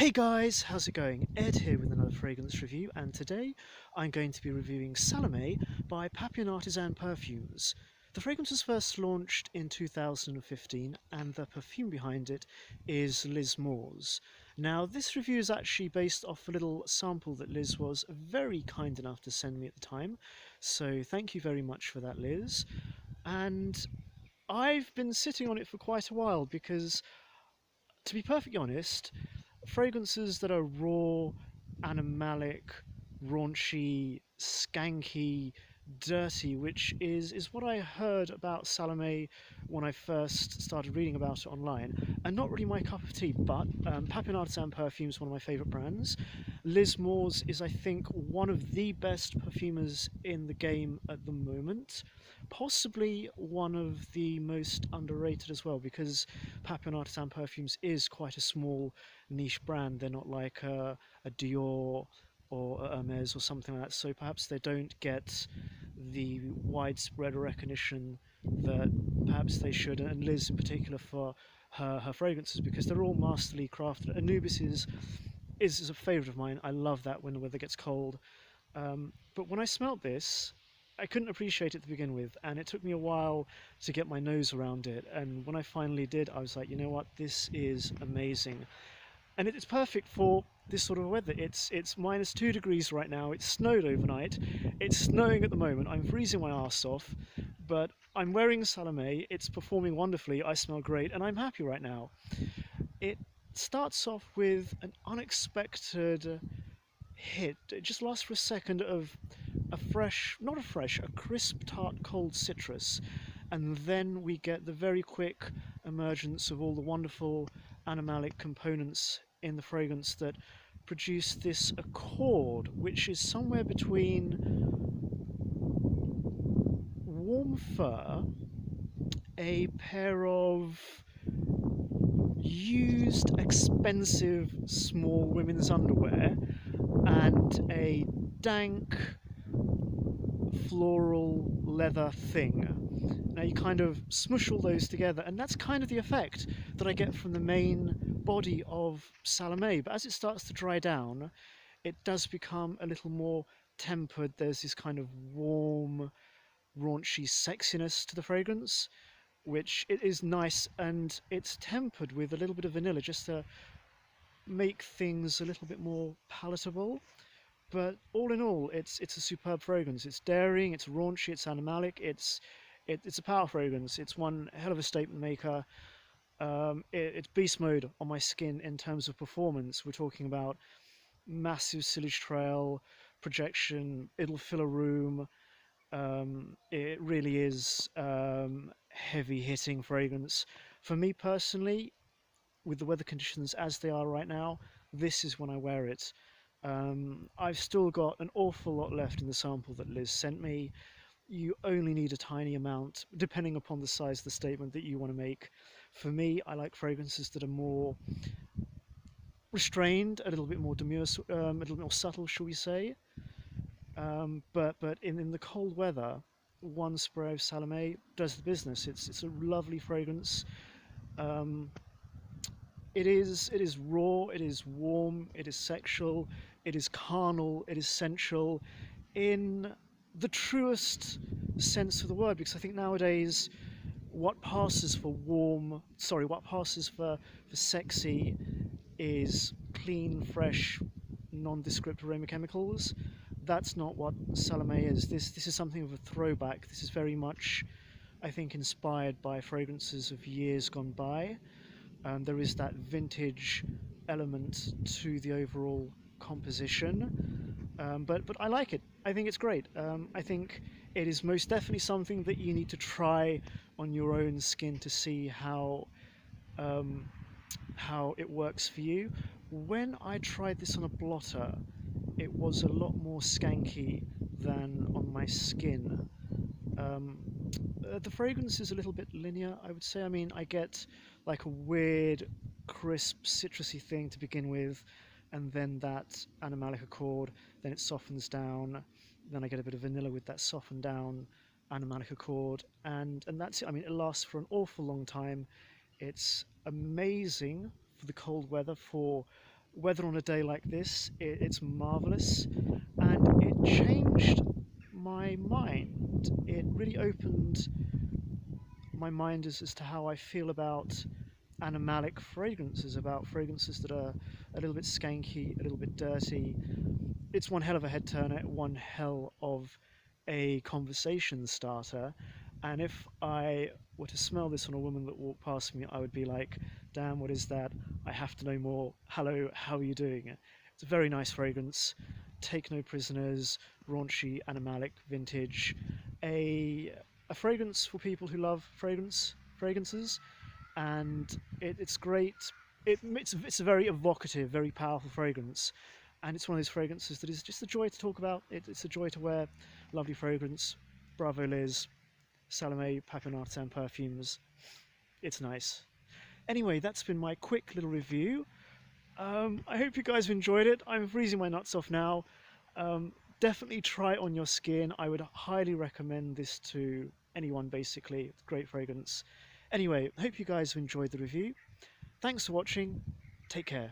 Hey guys, how's it going? Ed here with another fragrance review, and today I'm going to be reviewing Salome by Papillon Artisan Perfumes. The fragrance was first launched in 2015, and the perfume behind it is Liz Moore's. Now, this review is actually based off a little sample that Liz was very kind enough to send me at the time, so thank you very much for that, Liz. And I've been sitting on it for quite a while because, to be perfectly honest, fragrances that are raw, animalic, raunchy, skanky, dirty, which is what I heard about Salome when I first started reading about it online, and not really my cup of tea, but Papillon Artisan Perfumes is one of my favourite brands. Liz Moore's is, I think, one of the best perfumers in the game at the moment. Possibly one of the most underrated as well, because Papillon Artisan Perfumes is quite a small niche brand. They're not like a Dior or a Hermes or something like that, so perhaps they don't get the widespread recognition that perhaps they should, and Liz in particular for her fragrances, because they're all masterly crafted. Anubis is a favourite of mine. I love that when the weather gets cold. But when I smelt this, I couldn't appreciate it to begin with, and it took me a while to get my nose around it. And when I finally did, I was like, you know what, this is amazing. And it's perfect for this sort of weather. It's -2 degrees right now. It snowed overnight. It's snowing at the moment. I'm freezing my arse off, but I'm wearing Salome. It's performing wonderfully. I smell great, and I'm happy right now. It starts off with an unexpected hit. It just lasts for a second of a crisp, tart, cold citrus, and then we get the very quick emergence of all the wonderful animalic components in the fragrance that produce this accord, which is somewhere between warm fur, a pair of used, expensive, small women's underwear, and a dank, floral leather thing. Now you kind of smush all those together, and that's kind of the effect that I get from the main body of Salome. But as it starts to dry down, it does become a little more tempered. There's this kind of warm, raunchy sexiness to the fragrance, which it is nice, and it's tempered with a little bit of vanilla just to make things a little bit more palatable. But all in all, it's a superb fragrance. It's daring, it's raunchy, it's animalic, it's a power fragrance. It's one hell of a statement maker. It's beast mode on my skin in terms of performance. We're talking about massive sillage trail, projection. It'll fill a room. It really is heavy hitting fragrance. For me personally, with the weather conditions as they are right now, this is when I wear it. I've still got an awful lot left in the sample that Liz sent me. You only need a tiny amount, depending upon the size of the statement that you want to make. For me, I like fragrances that are more restrained, a little bit more demure, a little bit more subtle, shall we say. But in the cold weather, one spray of Salome does the business. It's a lovely fragrance. Um, it is raw, it is warm, it is sexual, it is carnal, it is sensual, in the truest sense of the word. Because I think nowadays, what passes for sexy is clean, fresh, nondescript aroma chemicals. That's not what Salome is. This is something of a throwback. This is very much, I think, inspired by fragrances of years gone by. There is that vintage element to the overall composition, but I like it. I think it's great. I think it is most definitely something that you need to try on your own skin to see um, how it works for you. When I tried this on a blotter, it was a lot more skanky than on my skin. Um, the fragrance is a little bit linear, I would say. I mean, I get like a weird, crisp, citrusy thing to begin with, and then that animalic accord, then it softens down, then I get a bit of vanilla with that softened down animalic accord, and that's it. I mean, it lasts for an awful long time. It's amazing for the cold weather, for weather on a day like this, it's marvelous, and it changed my mind. It really opened my mind as to how I feel about animalic fragrances, about fragrances that are a little bit skanky, a little bit dirty. It's one hell of a head turner, one hell of a conversation starter. And if I were to smell this on a woman that walked past me, I would be like, damn, what is that? I have to know more. Hello, how are you doing? It's a very nice fragrance. Take no prisoners, raunchy, animalic, vintage. A fragrance for people who love fragrances, and it's great. It's a very evocative, very powerful fragrance, and it's one of those fragrances that is just a joy to talk about. It's a joy to wear. Lovely fragrance. Bravo, Liz. Salome, Papillon Artisan Perfumes. It's nice. Anyway, that's been my quick little review. I hope you guys have enjoyed it. I'm freezing my nuts off now. Definitely try it on your skin. I would highly recommend this to anyone, basically. It's great fragrance. Anyway, I hope you guys have enjoyed the review. Thanks for watching. Take care.